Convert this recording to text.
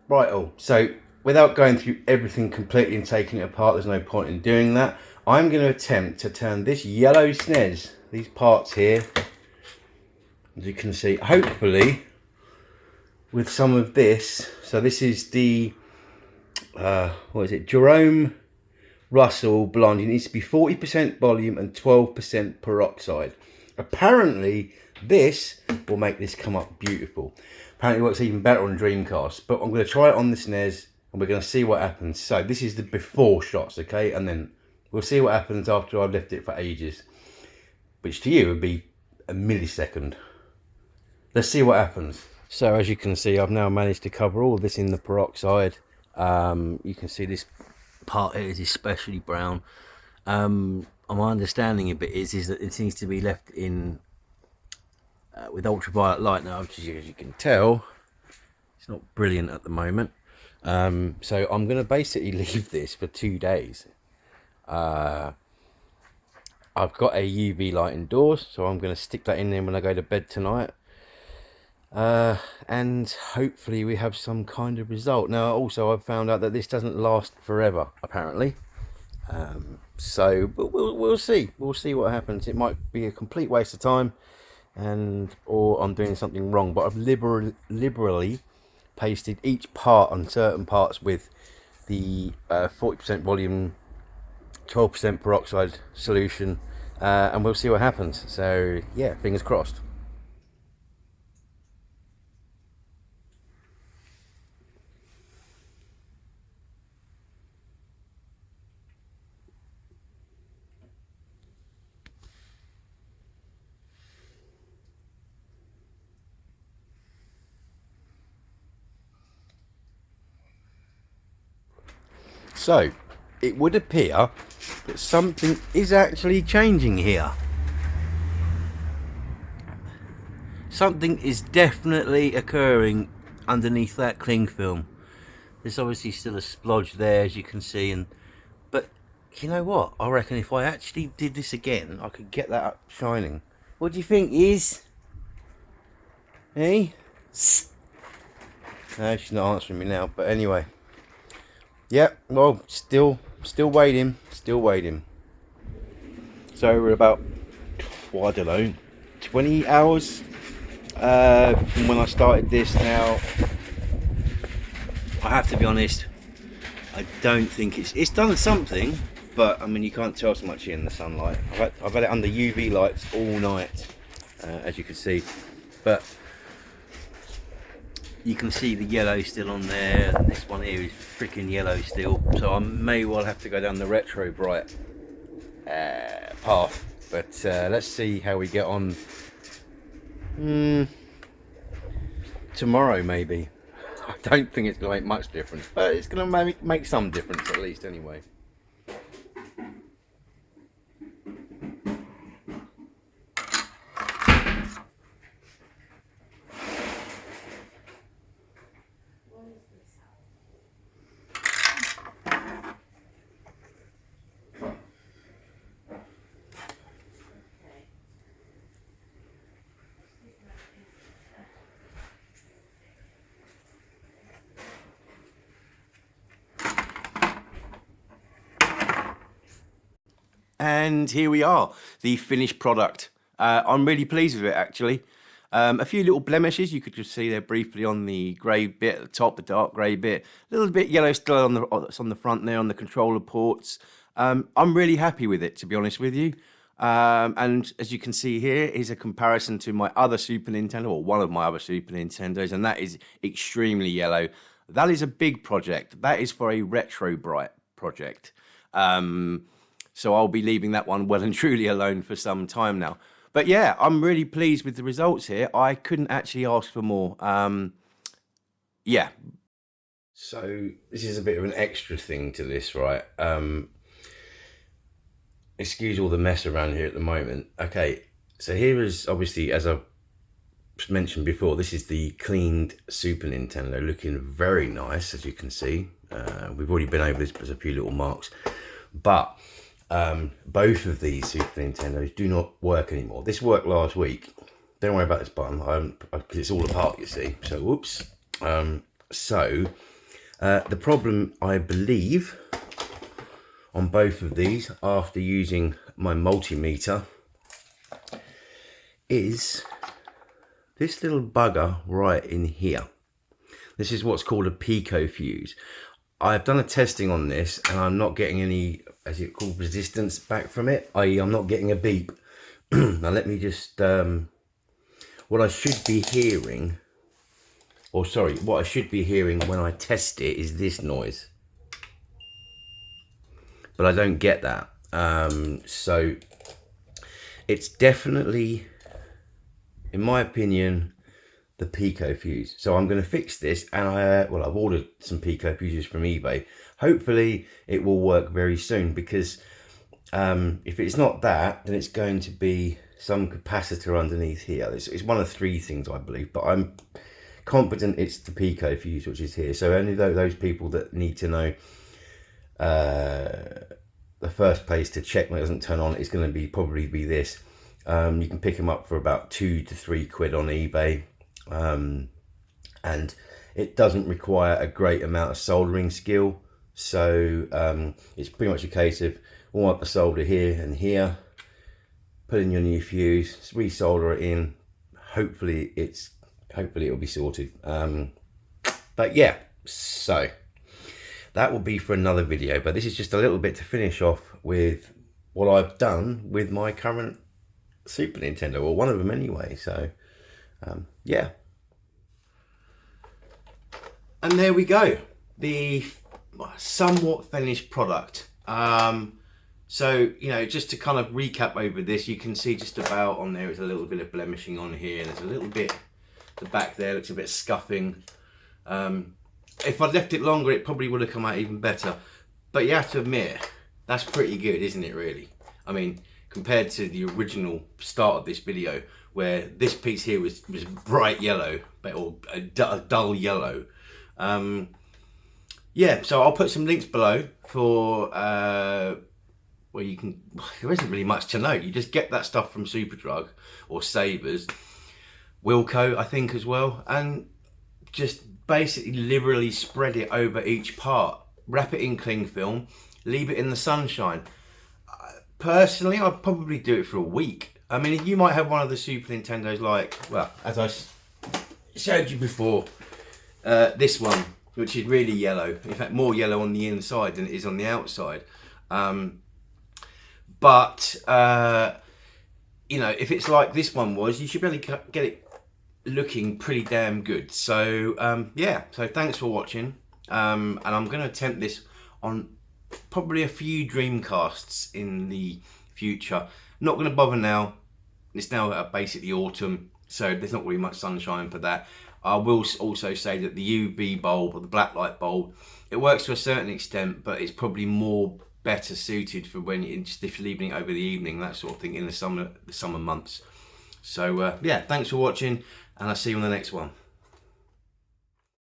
Right, so without going through everything completely and taking it apart, there's no point in doing that. I'm going to attempt to turn this yellow SNES, these parts here, as you can see, hopefully with some of this. So this is the, what is it, Jerome Russell blonde. It needs to be 40% volume and 12% peroxide. Apparently this will make this come up beautiful. Apparently it works even better on Dreamcast, but I'm going to try it on the SNES and we're going to see what happens. So this is the before shots, okay, and then we'll see what happens after I've left it for ages, which to you would be a millisecond. Let's see what happens. So as you can see, I've now managed to cover all of this in the peroxide. You can see this part here is especially brown. My understanding of it is that it needs to be left in with ultraviolet light. Now, as you can tell, it's not brilliant at the moment. So I'm going to basically leave this for 2 days. I've got a UV light indoors, so I'm going to stick that in there when I go to bed tonight. And hopefully we have some kind of result. Now also I've found out that this doesn't last forever apparently, so but we'll see what happens. It might be a complete waste of time, or I'm doing something wrong, but I've liberally pasted each part on certain parts with the 40% volume, 12% peroxide solution, and we'll see what happens. So yeah, fingers crossed. So, it would appear that something is actually changing here. Something is definitely occurring underneath that cling film. There's obviously still a splodge there, as you can see, but you know what? I reckon if I actually did this again, I could get that up shining. What do you think, Iz? Eh? No, she's not answering me now, but anyway. Yep, well, still waiting. So we're about, well, I don't know, 20 hours from when I started this now. I have to be honest, I don't think it's done something, but I mean, you can't tell so much here in the sunlight. I've had it under UV lights all night, as you can see, but you can see the yellow still on there, and this one here is freaking yellow still, so I may well have to go down the retro bright path, but let's see how we get on tomorrow. Maybe. I don't think it's going to make much difference, but it's going to make some difference at least anyway. And here we are, the finished product. I'm really pleased with it actually. A few little blemishes you could just see there briefly on the grey bit at the top, the dark grey bit. A little bit yellow still on the front there on the controller ports. I'm really happy with it, to be honest with you. And as you can see here is a comparison to my other Super Nintendo, or one of my other Super Nintendos, and that is extremely yellow. That is a big project. That is for a retro bright project. So I'll be leaving that one well and truly alone for some time now. But yeah, I'm really pleased with the results here. I couldn't actually ask for more. Yeah. So this is a bit of an extra thing to this, right? Excuse all the mess around here at the moment. Okay, so here is obviously, as I mentioned before, this is the cleaned Super Nintendo, looking very nice, as you can see. We've already been over this, but there's a few little marks. But both of these Super Nintendos do not work anymore. This worked last week. Don't worry about this button, because it's all apart, you see. So whoops. So The problem, I believe, on both of these, after using my multimeter, is this little bugger right in here. This is what's called a PICO fuse. I've done a testing on this and I'm not getting any, as it called, resistance back from it, i.e. I'm not getting a beep. Now let me just, what I should be hearing, or sorry, what I should be hearing when I test it is this noise. But I don't get that. So it's definitely, in my opinion, the PICO fuse. So I'm going to fix this, and I've ordered some PICO fuses from eBay. Hopefully it will work very soon, because if it's not that, then it's going to be some capacitor underneath here. It's one of three things, I believe, but I'm confident it's the PICO fuse which is here. So only those people that need to know, the first place to check when it doesn't turn on is going to probably be this. You can pick them up for about £2 to £3 on eBay, and it doesn't require a great amount of soldering skill. So it's pretty much a case of warm up the solder here and here, put in your new fuse, resolder it in. Hopefully it'll be sorted. But yeah, so that will be for another video, but this is just a little bit to finish off with what I've done with my current Super Nintendo, or one of them anyway. So yeah, and there we go, the somewhat finished product. So, you know, just to kind of recap over this, you can see just about on there is a little bit of blemishing on here, and there's a little bit, the back there looks a bit scuffing. If I'd left it longer, it probably would have come out even better. But you have to admit, that's pretty good, isn't it, really? I mean, compared to the original start of this video, where this piece here was bright yellow, or a dull yellow. Yeah, so I'll put some links below for where you can, there isn't really much to know. You just get that stuff from Superdrug or Sabres, Wilco, I think, as well, and just basically liberally spread it over each part, wrap it in cling film, leave it in the sunshine. Personally, I'd probably do it for a week. I mean, you might have one of the Super Nintendos like, well, as I showed you before, this one, which is really yellow. In fact, more yellow on the inside than it is on the outside. But you know, if it's like this one was, you should be able to get it looking pretty damn good. So yeah, so thanks for watching, and I'm going to attempt this on probably a few Dreamcasts in the future. Not going to bother now. It's now basically autumn, so there's not really much sunshine for that. I will also say that the UV bulb, or the black light bulb, it works to a certain extent, but it's probably better suited for when you're just if you're leaving it over the evening, that sort of thing, in the summer months. So yeah, thanks for watching, and I'll see you on the next one.